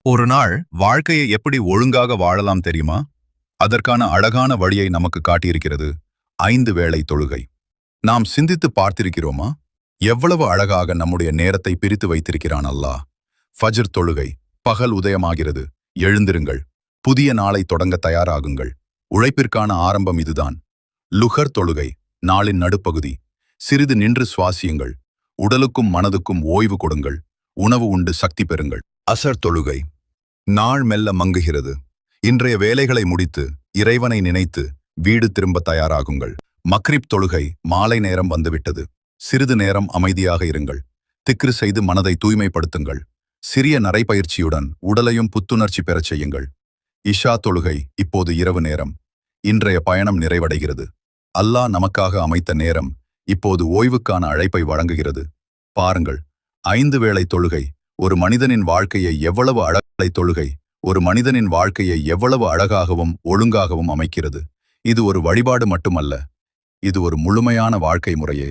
ஒரு நாள் வாழ்க்கையை எப்படி ஒழுங்காக வாழலாம் தெரியுமா? அதற்கான அழகான வழியை நமக்கு காட்டியிருக்கிறது 5 வேளை தொழுகை. நாம் சிந்தித்து பார்த்திருக்கிறோமா? எவ்வளவு அழகாக நம்முடைய நேரத்தை பிரித்து வைத்திருக்கிறான் அல்லாஹ். ஃபஜ்ர் தொழுகை. பகல் உதயமாகிறது, எழுந்திருங்கள். புதிய நாளை தொடங்க தயாராகுங்கள். உழைப்பிற்கான ஆரம்பம் இதுதான். லுஹர் தொழுகை. நாளின் நடுப்பகுதி. சிறிது நின்று சுவாசியுங்கள். உடலுக்கும் மனதுக்கும் ஓய்வு கொடுங்கள். உணவு உண்டு சக்தி பெறுங்கள். அசர் தொழுகை. நாள் மெல்ல மங்குகிறது. இன்றைய வேலைகளை முடித்து இறைவனை நினைத்து வீடு திரும்ப தயாராகுங்கள். மக்ரிப் தொழுகை. மாலை நேரம் வந்துவிட்டது. சிறிது நேரம் அமைதியாக இருங்கள். திக்ரு செய்து மனதை தூய்மைப்படுத்துங்கள். சிறிய நடைப்பயிற்சியுடன் உடலையும் புத்துணர்ச்சி பெறச் செய்யுங்கள். இஷா தொழுகை. இப்போது இரவு நேரம். இன்றைய பயணம் நிறைவடைகிறது. அல்லாஹ் நமக்காக அமைத்த நேரம் இப்போது ஓய்வுக்கான அழைப்பை வழங்குகிறது. பாருங்கள், 5 வேளை தொழுகை ஒரு மனிதனின் வாழ்க்கையை எவ்வளவு தொழுகை ஒரு மனிதனின் வாழ்க்கையை எவ்வளவு அழகாகவும் ஒழுங்காகவும் அமைக்கிறது. இது ஒரு வழிபாடு மட்டுமல்ல, இது ஒரு முழுமையான வாழ்க்கை முறையே.